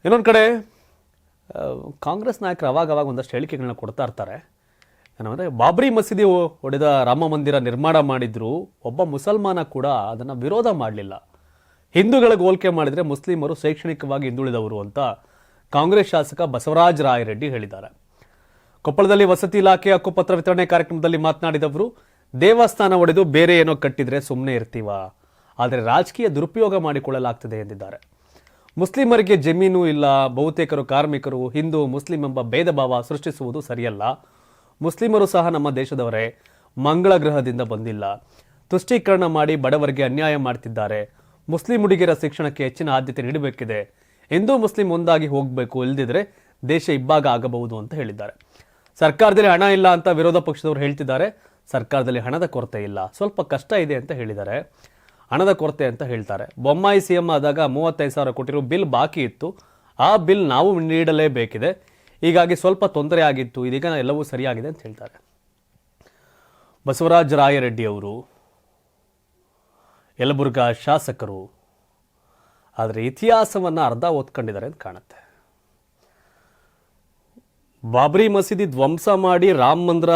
ಇನ್ನೊಂದು ಕಡೆ ಕಾಂಗ್ರೆಸ್ ನಾಯಕರು ಅವಾಗ ಒಂದಷ್ಟು ಹೇಳಿಕೆಗಳನ್ನ ಕೊಡ್ತಾ ಇರ್ತಾರೆ. ಏನಂದರೆ ಬಾಬ್ರಿ ಮಸೀದಿ ಹೊಡೆದ ರಾಮ ಮಂದಿರ ನಿರ್ಮಾಣ ಮಾಡಿದ್ರು ಒಬ್ಬ ಮುಸಲ್ಮಾನ ಕೂಡ ಅದನ್ನು ವಿರೋಧ ಮಾಡಲಿಲ್ಲ. ಹಿಂದೂಗಳಿಗೆ ಹೋಲಿಕೆ ಮಾಡಿದರೆ ಮುಸ್ಲಿಮರು ಶೈಕ್ಷಣಿಕವಾಗಿ ಹಿಂದುಳಿದವರು ಅಂತ ಕಾಂಗ್ರೆಸ್ ಶಾಸಕ ಬಸವರಾಜ ರಾಯರೆಡ್ಡಿ ಹೇಳಿದ್ದಾರೆ. ಕೊಪ್ಪಳದಲ್ಲಿ ವಸತಿ ಇಲಾಖೆ ಹಕ್ಕುಪತ್ರ ವಿತರಣೆ ಕಾರ್ಯಕ್ರಮದಲ್ಲಿ ಮಾತನಾಡಿದವರು, ದೇವಸ್ಥಾನ ಹೊಡೆದು ಬೇರೆ ಏನೋ ಕಟ್ಟಿದ್ರೆ ಸುಮ್ಮನೆ ಇರ್ತೀವ, ಆದರೆ ರಾಜಕೀಯ ದುರುಪಯೋಗ ಮಾಡಿಕೊಳ್ಳಲಾಗ್ತದೆ ಎಂದಿದ್ದಾರೆ. ಮುಸ್ಲಿಮರಿಗೆ ಜಮೀನು ಇಲ್ಲ, ಬಹುತೇಕರು ಕಾರ್ಮಿಕರು, ಹಿಂದೂ ಮುಸ್ಲಿಂ ಎಂಬ ಭೇದ ಭಾವ ಸೃಷ್ಟಿಸುವುದು ಸರಿಯಲ್ಲ. ಮುಸ್ಲಿಮರು ಸಹ ನಮ್ಮ ದೇಶದವರೇ, ಮಂಗಳ ಗ್ರಹದಿಂದ ಬಂದಿಲ್ಲ. ತುಷ್ಟೀಕರಣ ಮಾಡಿ ಬಡವರಿಗೆ ಅನ್ಯಾಯ ಮಾಡ್ತಿದ್ದಾರೆ. ಮುಸ್ಲಿಂ ಹುಡುಗಿಯರ ಶಿಕ್ಷಣಕ್ಕೆ ಹೆಚ್ಚಿನ ಆದ್ಯತೆ ನೀಡಬೇಕಿದೆ. ಹಿಂದೂ ಮುಸ್ಲಿಂ ಒಂದಾಗಿ ಹೋಗಬೇಕು, ಇಲ್ಲದಿದ್ರೆ ದೇಶ ಇಬ್ಬಾಗ ಆಗಬಹುದು ಅಂತ ಹೇಳಿದ್ದಾರೆ. ಸರ್ಕಾರದಲ್ಲಿ ಹಣ ಇಲ್ಲ ಅಂತ ವಿರೋಧ ಪಕ್ಷದವರು ಹೇಳ್ತಿದ್ದಾರೆ. ಸರ್ಕಾರದಲ್ಲಿ ಹಣದ ಕೊರತೆ ಇಲ್ಲ, ಸ್ವಲ್ಪ ಕಷ್ಟ ಇದೆ ಅಂತ ಹೇಳಿದ್ದಾರೆ. ಹಣದ ಕೊರತೆ ಅಂತ ಹೇಳ್ತಾರೆ. ಬೊಮ್ಮಾಯಿ ಸಿಎಂ ಆದಾಗ 35,000 ಕೋಟಿ ರು ಬಿಲ್ ಬಾಕಿ ಇತ್ತು. ಆ ಬಿಲ್ ನಾವು ನೀಡಲೇಬೇಕಿದೆ, ಹೀಗಾಗಿ ಸ್ವಲ್ಪ ತೊಂದರೆ ಆಗಿತ್ತು, ಇದೀಗ ಎಲ್ಲವೂ ಸರಿಯಾಗಿದೆ ಅಂತ ಹೇಳ್ತಾರೆ. ಬಸವರಾಜ ರಾಯರೆಡ್ಡಿ ಅವರು ಯಲಬುರ್ಗಾ ಶಾಸಕರು, ಆದರೆ ಇತಿಹಾಸವನ್ನು ಅರ್ಧ ಓದ್ಕೊಂಡಿದ್ದಾರೆ ಅಂತ ಕಾಣುತ್ತೆ. ಬಾಬ್ರಿ ಮಸೀದಿ ಧ್ವಂಸ ಮಾಡಿ ರಾಮ ಮಂದಿರ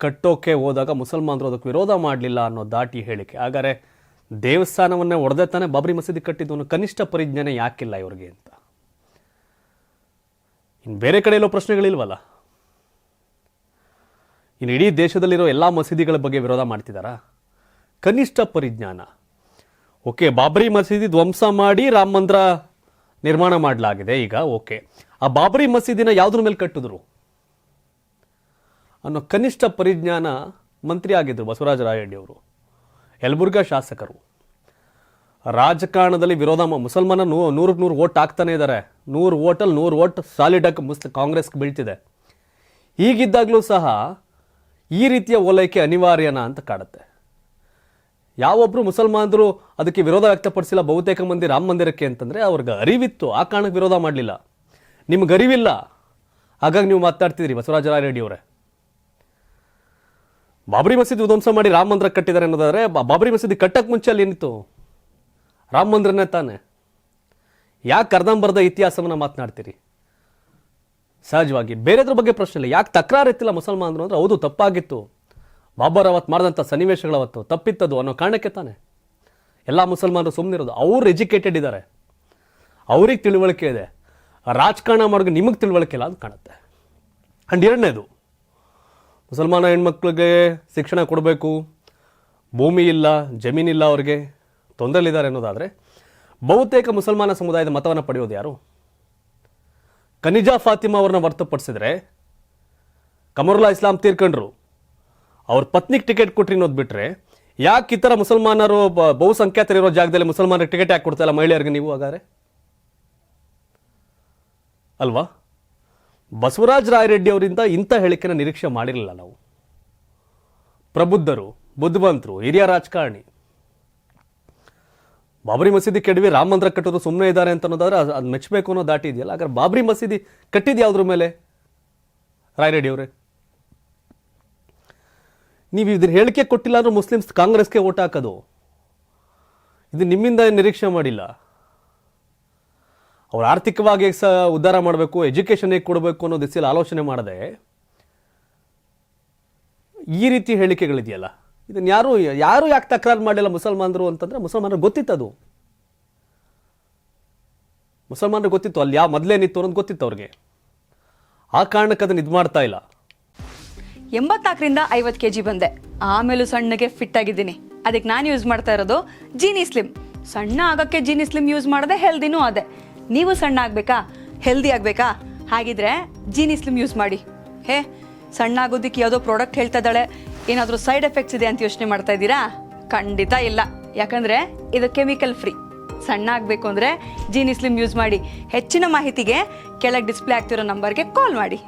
ಕಟ್ಟೋಕೆ ಹೋದಾಗ ಮುಸಲ್ಮಾನರು ಅದಕ್ಕೆ ವಿರೋಧ ಮಾಡಲಿಲ್ಲ ಅನ್ನೋ ದಾಟಿ ಹೇಳಿಕೆ. ಹಾಗಾದರೆ ದೇವಸ್ಥಾನವನ್ನೇ ಒಡೆದೇ ತಾನೆ ಬಾಬ್ರಿ ಮಸೀದಿ ಕಟ್ಟಿದ್ದು ಅನ್ನೋ ಕನಿಷ್ಠ ಪರಿಜ್ಞಾನ ಯಾಕಿಲ್ಲ ಇವ್ರಿಗೆ ಅಂತ. ಇನ್ನು ಬೇರೆ ಕಡೆ ಎಲ್ಲೋ ಪ್ರಶ್ನೆಗಳಿಲ್ವಲ್ಲ. ಇನ್ನು ಇಡೀ ದೇಶದಲ್ಲಿರೋ ಎಲ್ಲ ಮಸೀದಿಗಳ ಬಗ್ಗೆ ವಿರೋಧ ಮಾಡ್ತಿದ್ದಾರಾ? ಕನಿಷ್ಠ ಪರಿಜ್ಞಾನ. ಓಕೆ, ಬಾಬ್ರಿ ಮಸೀದಿ ಧ್ವಂಸ ಮಾಡಿ ರಾಮ ಮಂದಿರ ನಿರ್ಮಾಣ ಮಾಡಲಾಗಿದೆ, ಈಗ ಓಕೆ, ಆ ಬಾಬ್ರಿ ಮಸೀದಿನ ಯಾವುದ್ರ ಮೇಲೆ ಕಟ್ಟಿದ್ರು ಅನ್ನೋ ಕನಿಷ್ಠ ಪರಿಜ್ಞಾನ ಮಂತ್ರಿ ಆಗಿದ್ರು ಬಸವರಾಜ ರಾಯರೆಡ್ಡಿ ಅವರು, ಯಲಬುರ್ಗಾ ಶಾಸಕರು. ರಾಜಕಾರಣದಲ್ಲಿ ವಿರೋಧ ಮುಸಲ್ಮಾನ 100 ಓಟ್ ಹಾಕ್ತಾನೆ ಇದ್ದಾರೆ. 100 ಓಟಲ್ಲಿ 100 ಓಟ್ ಸಾಲಿಡಾಗಿ ಕಾಂಗ್ರೆಸ್ಗೆ ಬೀಳ್ತಿದೆ. ಹೀಗಿದ್ದಾಗಲೂ ಸಹ ಈ ರೀತಿಯ ಓಲೈಕೆ ಅನಿವಾರ್ಯನಾ ಅಂತ ಕಾಡುತ್ತೆ. ಯಾವೊಬ್ಬರು ಮುಸಲ್ಮಾನರು ಅದಕ್ಕೆ ವಿರೋಧ ವ್ಯಕ್ತಪಡಿಸಿಲ್ಲ. ಬಹುತೇಕ ಮಂದಿ ರಾಮ ಮಂದಿರಕ್ಕೆ ಅಂತಂದರೆ ಅವ್ರಿಗೆ ಅರಿವಿತ್ತು, ಆ ಕಾರಣಕ್ಕೆ ವಿರೋಧ ಮಾಡಲಿಲ್ಲ. ನಿಮ್ಗೆ ಅರಿವಿಲ್ಲ, ಹಾಗಾಗಿ ನೀವು ಮಾತಾಡ್ತಿದ್ರಿ ಬಸವರಾಜ ರಾಯರೆಡ್ಡಿ ಅವರೇ. ಬಾಬ್ರಿ ಮಸೀದಿ ಧ್ವಂಸ ಮಾಡಿ ರಾಮ ಮಂದಿರ ಕಟ್ಟಿದ್ದಾರೆ ಅನ್ನೋದಾದ್ರೆ, ಬಾಬ್ರಿ ಮಸೀದಿ ಕಟ್ಟಕ್ಕೆ ಮುಂಚೆ ಅಲ್ಲಿ ಏನಿತ್ತು? ರಾಮ ಮಂದಿರನೇ ತಾನೆ. ಯಾಕೆ ಅರ್ಧಂಬರ್ಧ ಇತಿಹಾಸವನ್ನು ಮಾತನಾಡ್ತೀರಿ? ಸಹಜವಾಗಿ ಬೇರೆದ್ರ ಬಗ್ಗೆ ಪ್ರಶ್ನೆ ಇಲ್ಲ. ಯಾಕೆ ತಕರಾರು ಎತ್ತಿಲ್ಲ ಮುಸಲ್ಮಾನರು ಅಂದ್ರೆ, ಹೌದು ತಪ್ಪಾಗಿತ್ತು, ಬಾಬರ್ ಅವತ್ತು ಮಾಡಿದಂಥ ಸನ್ನಿವೇಶಗಳವತ್ತು ತಪ್ಪಿತ್ತದು ಅನ್ನೋ ಕಾರಣಕ್ಕೆ ತಾನೆ ಎಲ್ಲ ಮುಸಲ್ಮಾನರು ಸುಮ್ಮನಿರೋದು. ಅವ್ರು ಎಜುಕೇಟೆಡ್ ಇದ್ದಾರೆ, ಅವ್ರಿಗೆ ತಿಳುವಳಿಕೆ ಇದೆ. ರಾಜಕಾರಣ ಮಾಡೋದು ನಿಮಗೆ ತಿಳುವಳಿಕೆ ಇಲ್ಲ ಅಂತ ಕಾಣುತ್ತೆ. ಆ್ಯಂಡ್ ಎರಡನೇದು, ಮುಸಲ್ಮಾನ ಹೆಣ್ಮಕ್ಳಿಗೆ ಶಿಕ್ಷಣ ಕೊಡಬೇಕು, ಭೂಮಿ ಇಲ್ಲ, ಜಮೀನಿಲ್ಲ, ಅವ್ರಿಗೆ ತೊಂದರೆಲಿದ್ದಾರೆ ಅನ್ನೋದಾದರೆ, ಬಹುತೇಕ ಮುಸಲ್ಮಾನ ಸಮುದಾಯದ ಮತವನ್ನು ಪಡೆಯೋದು ಯಾರು? ಖನಿಜಾ ಫಾತಿಮಾ ಅವ್ರನ್ನ ಹೊರತುಪಡಿಸಿದ್ರೆ ಕಮರುಲ್ಲಾ ಇಸ್ಲಾಂ ತೀರ್ಕೊಂಡ್ರು, ಅವ್ರ ಪತ್ನಿಗೆ ಟಿಕೆಟ್ ಕೊಟ್ರಿ ಅನ್ನೋದು ಬಿಟ್ರೆ, ಯಾಕೆ ಈ ಥರ ಮುಸಲ್ಮಾನರು ಬಹುಸಂಖ್ಯಾತರಿರೋ ಜಾಗದಲ್ಲಿ ಮುಸಲ್ಮಾನರಿಗೆ ಟಿಕೆಟ್ ಯಾಕೆ ಕೊಡ್ತಾ ಇಲ್ಲ ಮಹಿಳೆಯರಿಗೆ ನೀವು? ಹಾಗಾದ್ರೆ ಅಲ್ವಾ? ಬಸವರಾಜ ರಾಯರೆಡ್ಡಿ ಅವರಿಂದ ಇಂಥ ಹೇಳಿಕೆನ ನಿರೀಕ್ಷೆ ಮಾಡಿರಲಿಲ್ಲ ನಾವು. ಪ್ರಬುದ್ಧರು, ಬುದ್ಧಿವಂತರು, ಹಿರಿಯ ರಾಜಕಾರಣಿ. ಬಾಬ್ರಿ ಮಸೀದಿ ಕೆಡವಿ ರಾಮ ಮಂದಿರ ಕಟ್ಟೋದು ಸುಮ್ಮನೆ ಇದ್ದಾರೆ ಅಂತ ಅನ್ನೋದಾದ್ರೆ ಅದು ಮೆಚ್ಚಬೇಕು ಅನ್ನೋ ದಾಟಿ ಇದೆಯಲ್ಲ. ಹಾಗಾದ್ರೆ ಬಾಬ್ರಿ ಮಸೀದಿ ಕಟ್ಟಿದ್ದು ಯಾವುದ್ರ ಮೇಲೆ? ರಾಯರೆಡ್ಡಿ ಅವರೇ, ನೀವು ಇದ್ರ ಹೇಳಿಕೆ ಕೊಟ್ಟಿಲ್ಲ ಅಂದ್ರೆ ಮುಸ್ಲಿಮ್ಸ್ ಕಾಂಗ್ರೆಸ್ಗೆ ಓಟ್ ಹಾಕೋದು, ಇದು ನಿಮ್ಮಿಂದ ನಿರೀಕ್ಷೆ ಮಾಡಿಲ್ಲ. ಅವ್ರು ಆರ್ಥಿಕವಾಗಿ ಉದ್ಧಾರ ಮಾಡಬೇಕು, ಎಜುಕೇಷನ್ ಹೇಗೆ ಕೊಡಬೇಕು ಅನ್ನೋ ದಿಸೆಯಲ್ಲಿ ಆಲೋಚನೆ ಮಾಡದೆ ಈ ರೀತಿ ಹೇಳಿಕೆಗಳಿದೆಯಲ್ಲ, ಇದನ್ನ ಯಾರು ಯಾಕೆ ತಕರಾರು ಮಾಡಲಿಲ್ಲ ಮುಸಲ್ಮಾನರು ಅಂತಂದ್ರೆ, ಮುಸಲ್ಮಾನರು ಗೊತ್ತಿತ್ತು, ಮುಸಲ್ಮಾನರು ಗೊತ್ತಿತ್ತು ಅಲ್ಲಿ ಯಾವ ಮೊದಲೇನಿತ್ತು ಅನ್ನೋದು ಗೊತ್ತಿತ್ತು ಅವ್ರಿಗೆ. ಆ ಕಾರಣಕ್ಕೆ ಅದನ್ನ ಇದು ಮಾಡ್ತಾ ಇಲ್ಲ. 84ರಿಂದ 50 kg ಬಂದೆ, ಆಮೇಲೂ ಸಣ್ಣಗೆ ಫಿಟ್ ಆಗಿದ್ದೀನಿ. ಅದಕ್ಕೆ ನಾನು ಯೂಸ್ ಮಾಡ್ತಾ ಇರೋದು ಜೀನಿ ಸ್ಲಿಮ್. ಸಣ್ಣ ಆಗಕ್ಕೆ ಜೀನಿ ಸ್ಲಿಮ್ ಯೂಸ್ ಮಾಡದೆ ಹೆಲ್ದಿನೂ ಅದೇ. ನೀವು ಸಣ್ಣ ಆಗಬೇಕಾ, ಹೆಲ್ದಿ ಆಗಬೇಕಾ? ಹಾಗಿದ್ರೆ ಜೀನಿ ಸ್ಲಿಮ್ ಯೂಸ್ ಮಾಡಿ. ಸಣ್ಣ ಆಗೋದಕ್ಕೆ ಯಾವುದೋ ಪ್ರಾಡಕ್ಟ್ ಹೇಳ್ತಾ ಇದ್ದಾಳೆ, ಏನಾದರೂ ಸೈಡ್ ಎಫೆಕ್ಟ್ಸ್ ಇದೆ ಅಂತ ಯೋಚನೆ ಮಾಡ್ತಾ ಇದ್ದೀರಾ? ಖಂಡಿತ ಇಲ್ಲ, ಯಾಕಂದರೆ ಇದು ಕೆಮಿಕಲ್ ಫ್ರೀ. ಸಣ್ಣ ಆಗಬೇಕು ಅಂದರೆ ಜೀನಿ ಸ್ಲಿಮ್ ಯೂಸ್ ಮಾಡಿ. ಹೆಚ್ಚಿನ ಮಾಹಿತಿಗೆ ಕೆಳಗೆ ಡಿಸ್ಪ್ಲೇ ಆಗ್ತಿರೋ ನಂಬರ್ಗೆ ಕಾಲ್ ಮಾಡಿ.